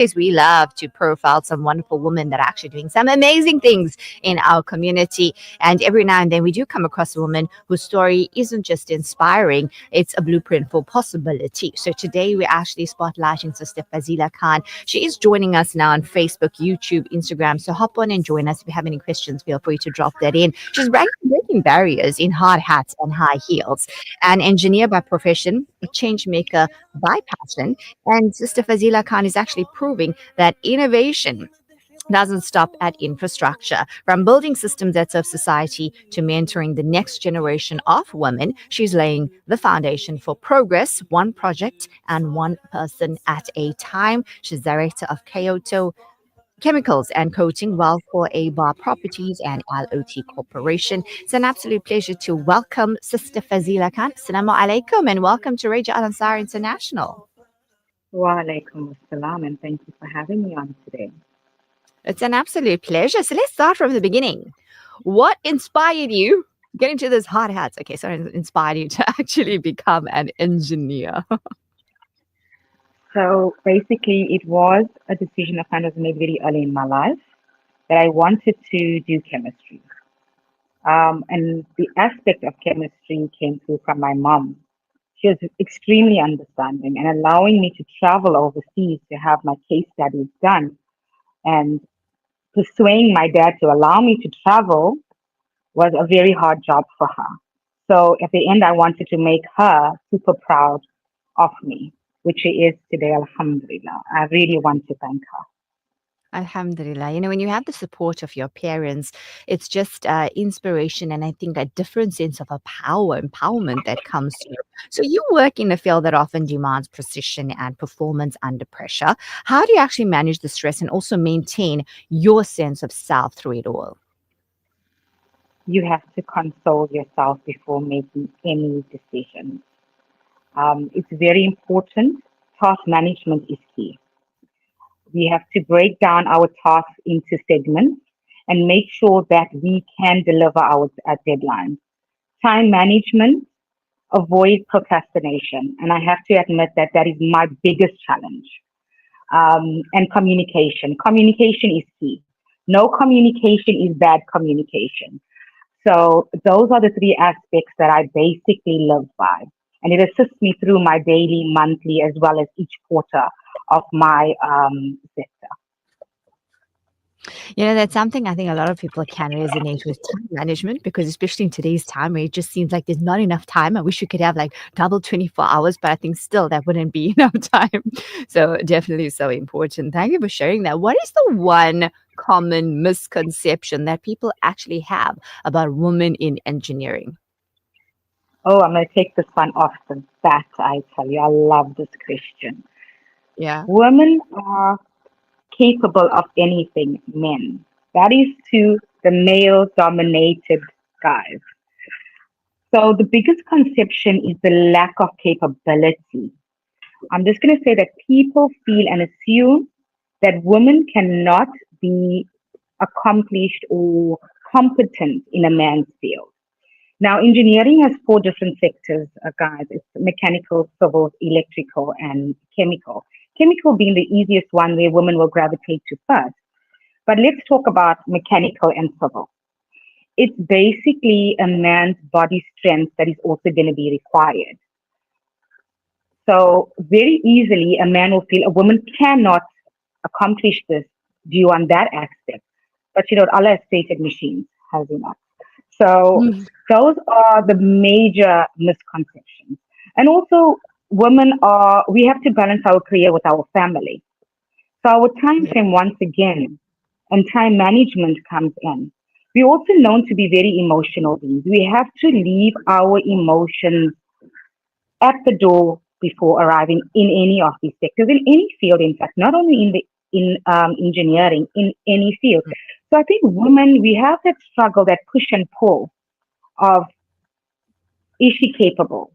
We love to profile some wonderful women that are actually doing some amazing things in our community. And every now and then we do come across a woman whose story isn't just inspiring, it's a blueprint for possibility. So today we're actually spotlighting Sister Fazila Khan. She is joining us now on Facebook, YouTube, Instagram. So hop on and join us. If you have any questions, feel free to drop that in. She's breaking barriers in hard hats and high heels. An engineer by profession, a change maker by passion. And Sister Fazila Khan is actually proving that innovation doesn't stop at infrastructure. From building systems that serve society to mentoring the next generation of women, she's laying the foundation for progress, one project and one person at a time. She's director of Kyoto Chemicals and Coating, Wellcore A Bar Properties and LOT Corporation. It's an absolute pleasure to welcome Sister Fazila Khan. Assalamu alaikum and welcome to Radio Al Ansar International. Wa alaikum assalam, and thank you for having me on today. It's an absolute pleasure. So let's start from the beginning. What inspired you get into this hard hats? Okay, so it inspired you to actually become an engineer. So basically, it was a decision I kind of made very early in my life that I wanted to do chemistry. And the aspect of chemistry came through from my mom. She was extremely understanding and allowing me to travel overseas to have my case studies done. And persuading my dad to allow me to travel was a very hard job for her. So at the end, I wanted to make her super proud of me, which she is today, alhamdulillah. I really want to thank her. Alhamdulillah. You know, when you have the support of your parents, it's just inspiration and I think a different sense of a empowerment that comes to you. So you work in a field that often demands precision and performance under pressure. How do you actually manage the stress and also maintain your sense of self through it all? You have to console yourself before making any decisions. It's very important. Task management is key. We have to break down our tasks into segments and make sure that we can deliver our deadlines. Time management, avoid procrastination. And I have to admit that that is my biggest challenge. And communication. Communication is key. No communication is bad communication. So those are the three aspects that I basically live by. And it assists me through my daily, monthly, as well as each quarter of my sector. You know, that's something I think a lot of people can resonate with time management because, especially in today's time where it just seems like there's not enough time. I wish we could have like double 24 hours, but I think still that wouldn't be enough time. So, definitely so important. Thank you for sharing that. What is the one common misconception that people actually have about women in engineering? Oh, I'm going to take this one off the bat, I tell you. I love this question. Yeah. Women are capable of anything, men. That is to the male dominated guys. So the biggest conception is the lack of capability. I'm just going to say that people feel and assume that women cannot be accomplished or competent in a man's field. Now, engineering has four different sectors, guys. It's mechanical, civil, electrical, and chemical. Chemical being the easiest one where women will gravitate to first. But let's talk about mechanical and civil. It's basically a man's body strength that is also going to be required. So very easily, a man will feel a woman cannot accomplish this due on that aspect. But you know, Allah has created machines, has he not? So Mm. those are the major misconceptions. And also, we have to balance our career with our family. So our time Yeah. frame, once again, and time management comes in. We're also known to be very emotional beings. We have to leave our emotions at the door before arriving in any of these sectors, in any field, in fact, not only in engineering, in any field. So I think women, we have that struggle, that push and pull of, is she capable?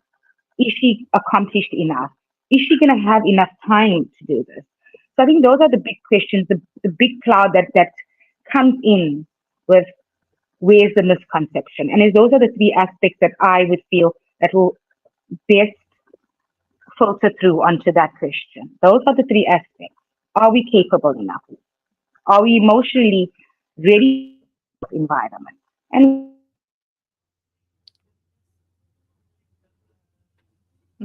Is she accomplished enough? Is she going to have enough time to do this? So I think those are the big questions, the big cloud that comes in with where's the misconception. And those are the three aspects that I would feel that will best filter through onto that question. Those are the three aspects. Are we capable enough? Are we emotionally ready to be in those environments? And we have to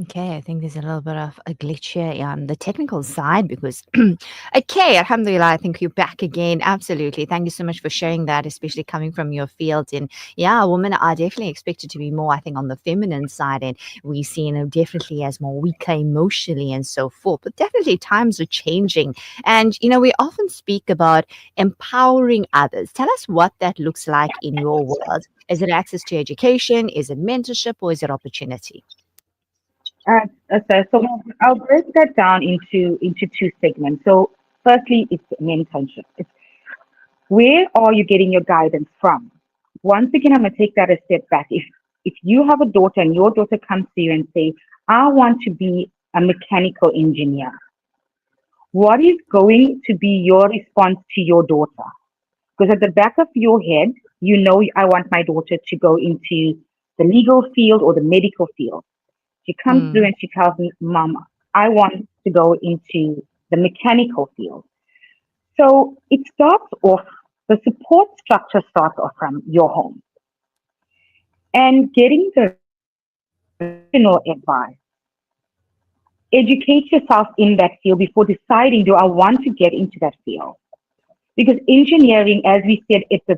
Okay, I think there's a little bit of a glitch here on the technical side because, okay, Alhamdulillah, I think you're back again. Absolutely. Thank you so much for sharing that, especially coming from your field. And yeah, women are definitely expected to be more, I think, on the feminine side. And we see, definitely as more weaker emotionally and so forth. But definitely times are changing. And, we often speak about empowering others. Tell us what that looks like in your world. Is it access to education? Is it mentorship? Or is it opportunity? so I'll break that down into two segments. So firstly, it's mentorship. It's where are you getting your guidance from? Once again, I'm gonna take that a step back. If you have a daughter and your daughter comes to you and say, I want to be a mechanical engineer, what is going to be your response to your daughter? Because at the back of your head, you know I want my daughter to go into the legal field or the medical field. She comes through Mm. and she tells me, Mom, I want to go into the mechanical field. So it starts off, the support structure starts off from your home and getting the professional advice. Educate yourself in that field before deciding, do I want to get into that field? Because engineering, as we said, it's a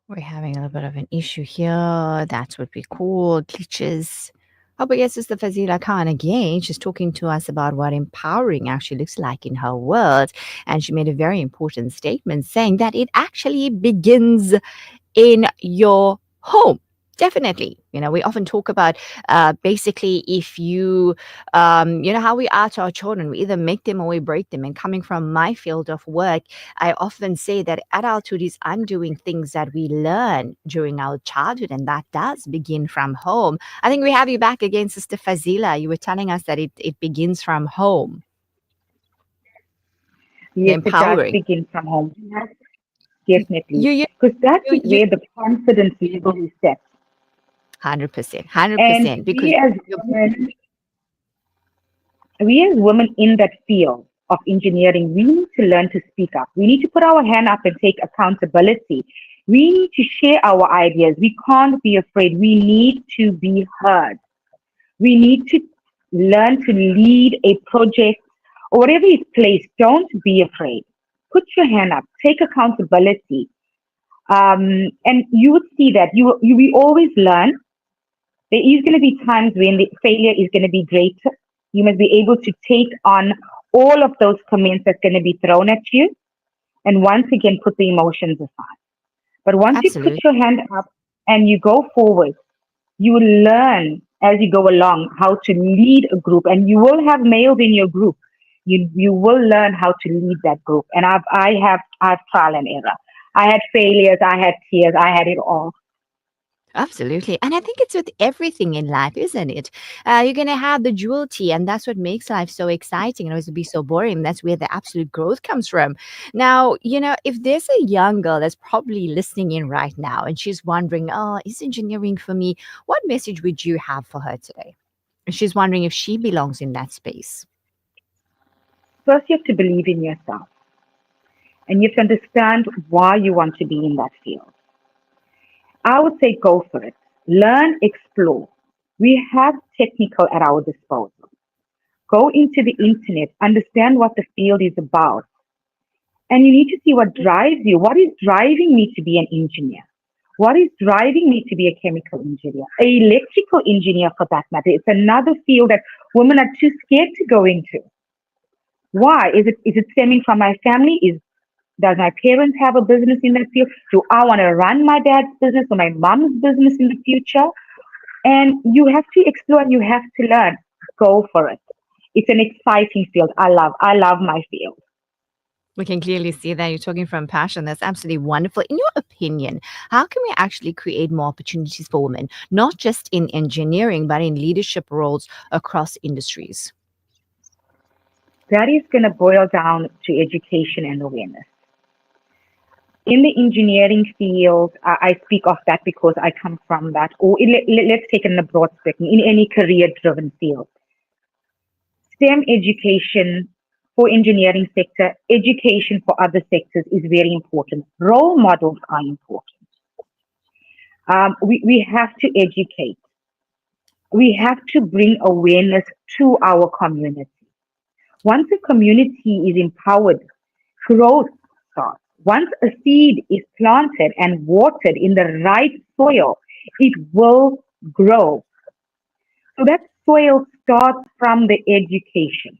We're having a little bit of an issue here. That's what we call glitches. Oh, but yes, it's the Fazila Khan again. She's talking to us about what empowering actually looks like in her world. And she made a very important statement saying that it actually begins in your home. Definitely. We often talk about basically if how we are to our children, we either make them or we break them. And coming from my field of work, I often say that adulthood is undoing things that we learn during our childhood, and that does begin from home. I think we have you back again, Sister Fazila. You were telling us that it begins from home, the yes, it does empowering. begin from home. Definitely. You, you, Because that is you, where the confidence level is set. 100%, And 100%, because you're we as women in that field of engineering, we need to learn to speak up. We need to put our hand up and take accountability. We need to share our ideas. We can't be afraid. We need to be heard. We need to learn to lead a project or whatever is placed. Don't be afraid. Put your hand up. Take accountability. And you would see that we always learn. There is going to be times when the failure is going to be greater. You must be able to take on all of those comments that's going to be thrown at you, and once again put the emotions aside. But once you put absolutely. your hand up and you go forward, you will learn as you go along how to lead a group, and you will have males in your group. You will learn how to lead that group. And I have trial and error. I had failures, I had tears, I had it all. Absolutely. And I think it's with everything in life, isn't it? You're going to have the duality, and that's what makes life so exciting. And it would be so boring. That's where the absolute growth comes from. Now, if there's a young girl that's probably listening in right now and she's wondering, oh, is engineering for me? What message would you have for her today? She's wondering if she belongs in that space. First, you have to believe in yourself, and you have to understand why you want to be in that field. I would say go for it. Learn, explore. We have technical at our disposal. Go into the internet, understand what the field is about, and you need to see what drives you. What is driving me to be an engineer? What is driving me to be a chemical engineer? An electrical engineer, for that matter. It's another field that women are too scared to go into. Why? Is it stemming from my family? Does my parents have a business in that field? Do I want to run my dad's business or my mom's business in the future? And you have to explore and you have to learn. Go for it. It's an exciting field. I love my field. We can clearly see that you're talking from passion. That's absolutely wonderful. In your opinion, how can we actually create more opportunities for women, not just in engineering, but in leadership roles across industries? That is going to boil down to education and awareness. In the engineering field, I speak of that because I come from that, or let's take it in a broad spectrum, in any career driven field. STEM education for engineering sector, education for other sectors is very important. Role models are important. We have to educate. We have to bring awareness to our community. Once a community is empowered, growth starts. Once a seed is planted and watered in the right soil, it will grow. So that soil starts from the education.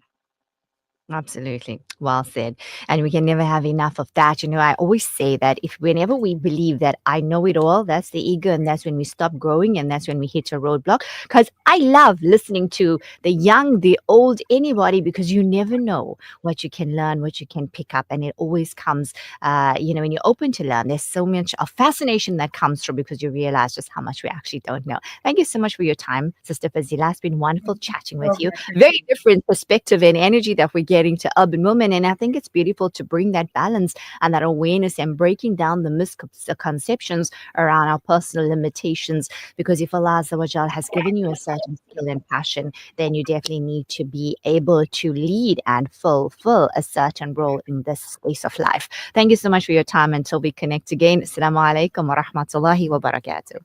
Absolutely. Well said. And we can never have enough of that. I always say that if whenever we believe that I know it all, that's the ego, and that's when we stop growing, and that's when we hit a roadblock. Because I love listening to the young, the old, anybody, because you never know what you can learn, what you can pick up. And it always comes, when you're open to learn, there's so much of fascination that comes through because you realize just how much we actually don't know. Thank you so much for your time, Sister Fazila. It's been wonderful chatting with you. Very different perspective and energy that we're getting to urban women. And I think it's beautiful to bring that balance and that awareness and breaking down the misconceptions around our personal limitations. Because if Allah Azza wa Jal has given you a certain skill and passion, then you definitely need to be able to lead and fulfill a certain role in this space of life. Thank you so much for your time. Until we connect again. Assalamu alaikum wa rahmatullahi wa barakatuh.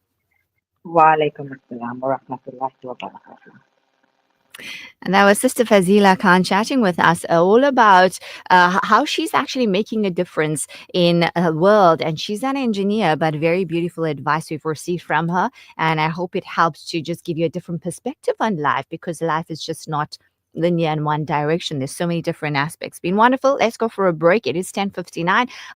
Wa alaikum assalam wa rahmatullahi wa barakatuh. And that was Sister Fazila Khan chatting with us all about how she's actually making a difference in the world. And she's an engineer, but very beautiful advice we've received from her. And I hope it helps to just give you a different perspective on life, because life is just not linear in one direction. There's so many different aspects. Been wonderful. Let's go for a break. It is 10:59.